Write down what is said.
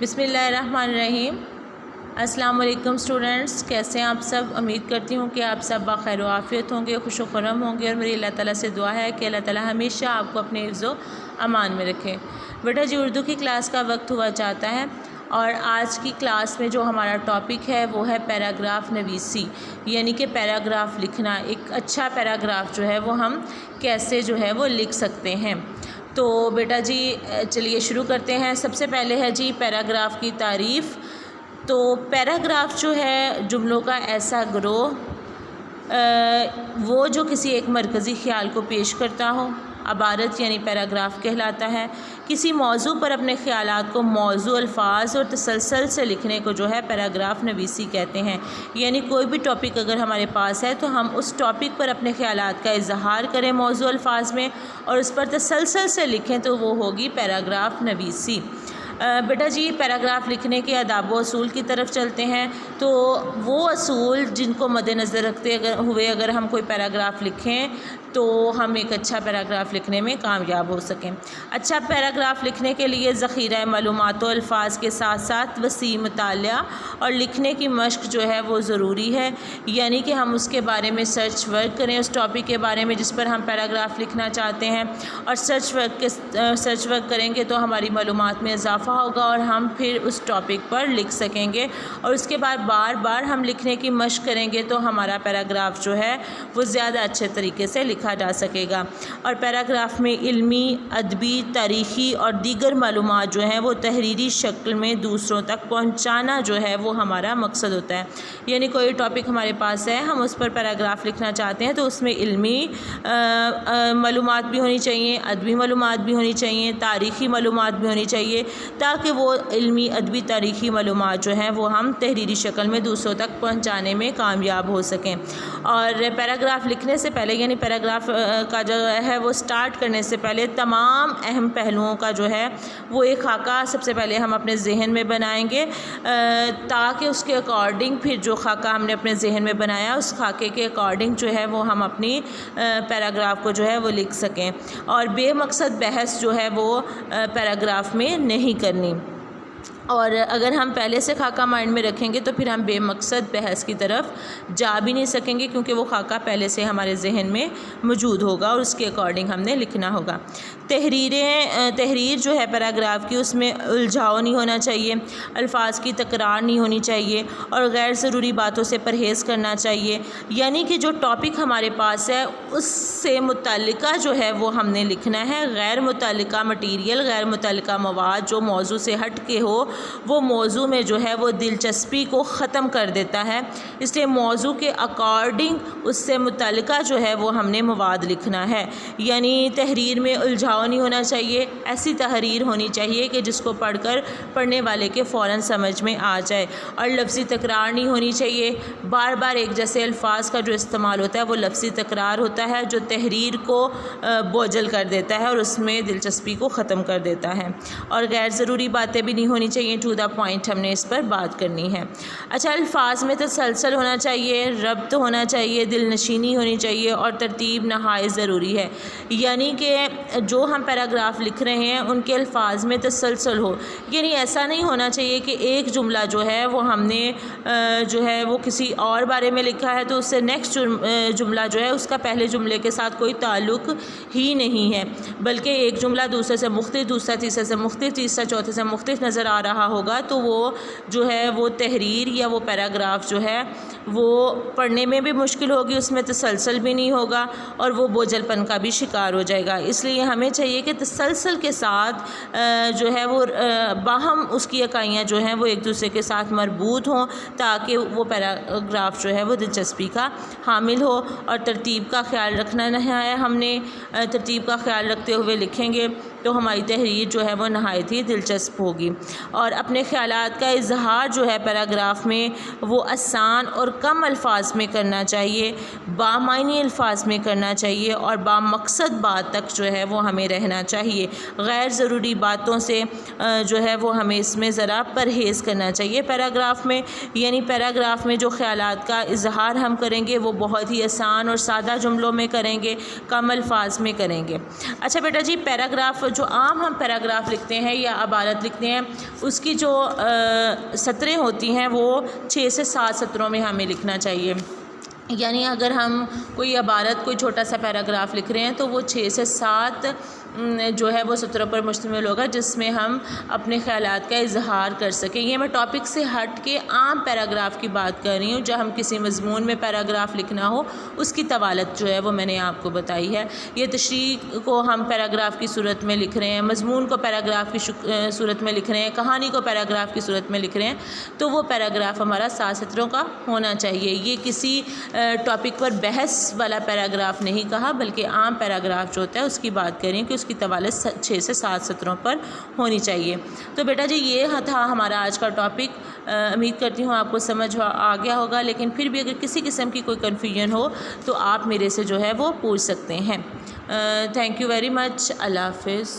بسم اللہ الرحمن الرحیم۔ السلام علیکم اسٹوڈنٹس، کیسے ہیں آپ سب؟ امید کرتی ہوں کہ آپ سب بخیر و عافیت ہوں گے، خوش و خرم ہوں گے، اور میری اللہ تعالیٰ سے دعا ہے کہ اللہ تعالیٰ ہمیشہ آپ کو اپنے حفظ و امان میں رکھے۔ بیٹا جی، اردو کی کلاس کا وقت ہوا چاہتا ہے، اور آج کی کلاس میں جو ہمارا ٹاپک ہے وہ ہے پیراگراف نویسی، یعنی کہ پیراگراف لکھنا۔ ایک اچھا پیراگراف جو ہے وہ ہم کیسے جو ہے وہ لکھ سکتے ہیں۔ تو بیٹا جی چلیے شروع کرتے ہیں۔ سب سے پہلے ہے جی پیراگراف کی تعریف۔ تو پیراگراف جو ہے جملوں کا ایسا گروہ وہ جو کسی ایک مرکزی خیال کو پیش کرتا ہو، عبارت یعنی پیراگراف کہلاتا ہے۔ کسی موضوع پر اپنے خیالات کو موضوع الفاظ اور تسلسل سے لکھنے کو جو ہے پیراگراف نویسی کہتے ہیں۔ یعنی کوئی بھی ٹاپک اگر ہمارے پاس ہے تو ہم اس ٹاپک پر اپنے خیالات کا اظہار کریں موضوع الفاظ میں، اور اس پر تسلسل سے لکھیں تو وہ ہوگی پیراگراف نویسی۔ بیٹا جی پیراگراف لکھنے کے آداب و اصول کی طرف چلتے ہیں۔ تو وہ اصول جن کو مد نظر رکھتے ہوئے اگر ہم کوئی پیراگراف لکھیں تو ہم ایک اچھا پیراگراف لکھنے میں کامیاب ہو سکیں۔ اچھا پیراگراف لکھنے کے لیے ذخیرہ معلومات و الفاظ کے ساتھ ساتھ وسیع مطالعہ اور لکھنے کی مشق جو ہے وہ ضروری ہے۔ یعنی کہ ہم اس کے بارے میں سرچ ورک کریں، اس ٹاپک کے بارے میں جس پر ہم پیراگراف لکھنا چاہتے ہیں، اور سرچ ورک کریں گے تو ہماری معلومات میں اضافہ ہوگا اور ہم پھر اس ٹاپک پر لکھ سکیں گے، اور اس کے بعد بار بار ہم لکھنے کی مشق کریں گے تو ہمارا پیراگراف جو ہے وہ زیادہ اچھے طریقے سے لکھا جا سکے گا۔ اور پیراگراف میں علمی، ادبی، تاریخی اور دیگر معلومات جو ہیں وہ تحریری شکل میں دوسروں تک پہنچانا جو ہے وہ ہمارا مقصد ہوتا ہے۔ یعنی کوئی ٹاپک ہمارے پاس ہے، ہم اس پر پیراگراف لکھنا چاہتے ہیں تو اس میں علمی معلومات بھی ہونی چاہیے، ادبی معلومات بھی ہونی چاہیے، تاریخی معلومات بھی ہونی چاہیے، تاکہ وہ علمی، ادبی، تاریخی معلومات جو ہیں وہ ہم تحریری شکل میں دوسروں تک پہنچانے میں کامیاب ہو سکیں۔ اور پیراگراف لکھنے سے پہلے یعنی پیراگراف کا جو ہے وہ سٹارٹ کرنے سے پہلے تمام اہم پہلوؤں کا جو ہے وہ ایک خاکہ سب سے پہلے ہم اپنے ذہن میں بنائیں گے، تاکہ اس کے اکارڈنگ پھر جو خاکہ ہم نے اپنے ذہن میں بنایا اس خاکے کے اکارڈنگ جو ہے وہ ہم اپنی پیراگراف کو جو ہے وہ لکھ سکیں، اور بے مقصد بحث جو ہے وہ پیراگراف میں نہیں کرنی۔ اور اگر ہم پہلے سے خاکہ مائنڈ میں رکھیں گے تو پھر ہم بے مقصد بحث کی طرف جا بھی نہیں سکیں گے، کیونکہ وہ خاکہ پہلے سے ہمارے ذہن میں موجود ہوگا اور اس کے اکارڈنگ ہم نے لکھنا ہوگا۔ تحریر جو ہے پیراگراف کی، اس میں الجھاؤ نہیں ہونا چاہیے، الفاظ کی تکرار نہیں ہونی چاہیے، اور غیر ضروری باتوں سے پرہیز کرنا چاہیے۔ یعنی کہ جو ٹاپک ہمارے پاس ہے اس سے متعلقہ جو ہے وہ ہم نے لکھنا ہے، غیر متعلقہ مٹیریل، غیر متعلقہ مواد جو موضوع سے ہٹ کے ہو وہ موضوع میں جو ہے وہ دلچسپی کو ختم کر دیتا ہے۔ اس لیے موضوع کے اکارڈنگ اس سے متعلقہ جو ہے وہ ہم نے مواد لکھنا ہے۔ یعنی تحریر میں الجھاؤ نہیں ہونا چاہیے، ایسی تحریر ہونی چاہیے کہ جس کو پڑھ کر پڑھنے والے کے فوراً سمجھ میں آ جائے، اور لفظی تکرار نہیں ہونی چاہیے۔ بار بار ایک جیسے الفاظ کا جو استعمال ہوتا ہے وہ لفظی تکرار ہوتا ہے، جو تحریر کو بوجھل کر دیتا ہے اور اس میں دلچسپی کو ختم کر دیتا ہے۔ اور غیر ضروری باتیں بھی نہیں ہونی چاہیے، ٹو دا پوائنٹ ہم نے اس پر بات کرنی ہے۔ اچھا، الفاظ میں تسلسل ہونا چاہیے، ربط ہونا چاہیے، دل نشینی ہونی چاہیے، اور ترتیب نہایت ضروری ہے۔ یعنی کہ جو ہم پیراگراف لکھ رہے ہیں ان کے الفاظ میں تسلسل ہو، یعنی ایسا نہیں ہونا چاہیے کہ ایک جملہ جو ہے وہ ہم نے جو ہے وہ کسی اور بارے میں لکھا ہے تو اس سے نیکسٹ جملہ جو ہے اس کا پہلے جملے کے ساتھ کوئی تعلق ہی نہیں ہے، بلکہ ایک جملہ دوسرے سے مختلف، دوسرا تیسرے سے مختلف، تیسرا چوتھے سے مختلف نظر آ رہا ہوگا تو وہ جو ہے وہ تحریر یا وہ پیراگراف جو ہے وہ پڑھنے میں بھی مشکل ہوگی، اس میں تسلسل بھی نہیں ہوگا، اور وہ بوجھل پن کا بھی شکار ہو جائے گا۔ اس لیے ہمیں چاہیے کہ تسلسل کے ساتھ جو ہے وہ باہم اس کی اکائیاں جو ہیں وہ ایک دوسرے کے ساتھ مربوط ہوں، تاکہ وہ پیراگراف جو ہے وہ دلچسپی کا حامل ہو۔ اور ترتیب کا خیال رکھنا ہے، ہم نے ترتیب کا خیال رکھتے ہوئے لکھیں گے تو ہماری تحریر جو ہے وہ نہایت ہی دلچسپ ہوگی۔ اور اپنے خیالات کا اظہار جو ہے پیراگراف میں وہ آسان اور کم الفاظ میں کرنا چاہیے، بامعنی الفاظ میں کرنا چاہیے، اور بامقصد بات تک جو ہے وہ ہمیں رہنا چاہیے۔ غیر ضروری باتوں سے جو ہے وہ ہمیں اس میں ذرا پرہیز کرنا چاہیے پیراگراف میں۔ یعنی پیراگراف میں جو خیالات کا اظہار ہم کریں گے وہ بہت ہی آسان اور سادہ جملوں میں کریں گے، کم الفاظ میں کریں گے۔ اچھا بیٹا جی، پیراگراف جو عام ہم پیراگراف لکھتے ہیں یا عبارت لکھتے ہیں اس کی جو سطریں ہوتی ہیں وہ 6 سے 7 سطروں میں ہمیں لکھنا چاہیے. یعنی اگر ہم کوئی عبارت کوئی چھوٹا سا پیراگراف لکھ رہے ہیں تو وہ 6 سے 7 جو ہے وہ سطروں پر مشتمل ہوگا جس میں ہم اپنے خیالات کا اظہار کر سکیں. یہ میں ٹاپک سے ہٹ کے عام پیراگراف کی بات کر رہی ہوں. جب ہم کسی مضمون میں پیراگراف لکھنا ہو اس کی طوالت جو ہے وہ میں نے آپ کو بتائی ہے. یہ تشریح کو ہم پیراگراف کی صورت میں لکھ رہے ہیں, مضمون کو پیراگراف کی صورت میں لکھ رہے ہیں, کہانی کو پیراگراف کی صورت میں لکھ رہے ہیں, تو وہ پیراگراف ہمارا 7 سطروں کا ہونا چاہیے. یہ کسی ٹاپک پر بحث والا پیراگراف نہیں کہا بلکہ عام پیراگراف جو ہوتا ہے اس کی بات کریں کہ اس کی طوالت 6 سے 7 سطروں پر ہونی چاہیے. تو بیٹا جی یہ تھا ہمارا آج کا ٹاپک. امید کرتی ہوں آپ کو سمجھ آ گیا ہوگا, لیکن پھر بھی اگر کسی قسم کی کوئی کنفیوژن ہو تو آپ میرے سے جو ہے وہ پوچھ سکتے ہیں. Thank you very much. اللہ حافظ.